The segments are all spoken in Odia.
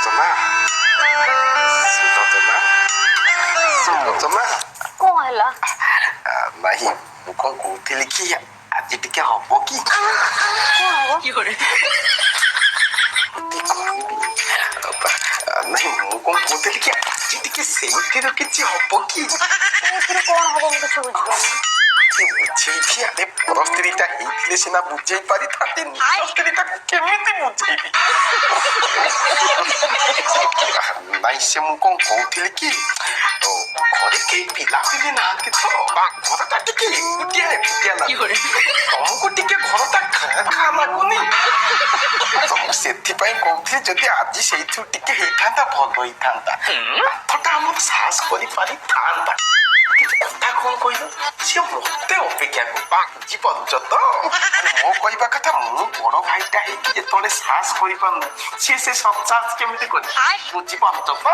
ସୁଲୋଚନା ସୁଲୋଚନା ସୁଲୋଚନା କଣ ହେଲା? ନାହିଁ ମୁଁ କଣ କହୁଥିଲି କି ଆଜି ଟିକେ ହବ କି? କଣ ହବ? ନାହିଁ ମୁଁ କଣ କହୁଥିଲି କି ଆଜି ଟିକେ ସେଇଥିରୁ କିଛି ହବ କି? ଏଥିରେ କଣ ହବ ମୁଁ କିଛି ବୁଝିପାରୁନି। ବୁଝେଇବି ଆରେ ପର ସ୍ତ୍ରୀଟା ହେଇଥିଲେ ସିନା ବୁଝେଇ ପାରିଥାନ୍ତି ନିଜ ସ୍ତ୍ରୀଟାକୁ କେମିତି ବୁଝେଇବି? ନାଇଁ ସେ ମୁଁ କଣ କହୁଥିଲି କି ଘରେ କେହି ପିଲାପିଲି ନାହାନ୍ତି ତ ଘରଟା ଟିକେ ଏକୁଟିଆ ଏକୁଟିଆ ଲାଗୁଛି ତମକୁ ଟିକେ ଘରଟା ଖାଁ ଖାଁ ଲାଗୁନି ତ ମୁଁ ସେଥିପାଇଁ କହୁଥିଲି ଯଦି ଆଜି ସେଇଥିରୁ ଟିକେ ହେଇଥାନ୍ତା ଭଲ ହେଇଥାନ୍ତା ପାଠଟା ଆମର ସାହସ କରିପାରିଥାନ୍ତା କିନ୍ତୁ କଥା କଣ କହିଲ ସିଏ ମତେ ଅପେକ୍ଷା ବୁଝିପାରୁଛ ତ ମୋ କହିବା କଥା ମୁଁ ବଡ ଭାଇଟା ହେଇକି ଯେତେବେଳେ ସାହସ କରିପାରୁନି ସିଏ ସେ ସତ୍ସାହସ କେମିତି କରି ବୁଝିପାରୁଛ ତ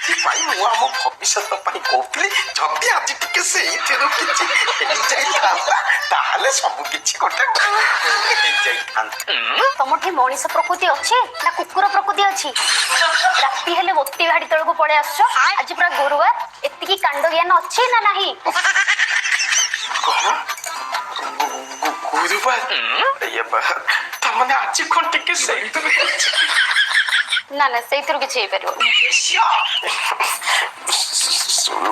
ସେଥିପାଇଁ ମୁଁ ଆମ ଭବିଷ୍ୟତ ପାଇଁ କହୁଥିଲି ଯଦି ଆଜି ଟିକେ ସେଇଥିରୁ କିଛି ହେଇଯାଇଥାନ୍ତା ତାହେଲେ ସବୁ କିଛି ଗୋଟେ ହେଇଯାଇଥାନ୍ତା। ତମଠି ମଣିଷ ପ୍ରକୃତି ଅଛି ନା କୁକୁର ପ୍ରକୃତି ଅଛି? ରାତି ହେଲେ ମୋତି ଭାଡି ତଳକୁ ପଳେଇ ଆସୁଛ। ଆଜି ପୁରା ଗୁରୁବାର ଏତିକି କାଣ୍ଡ ଜ୍ଞାନ ଅଛି ନା ନାହିଁ? କଣ ଗୁରୁବାର ତାମାନେ ଆଜି କଣ ଟିକେ ସେଇଥିରୁ ନା ନା ସେଇଥିରୁ କିଛି ହେଇପାରିବନି। ଶୁଣ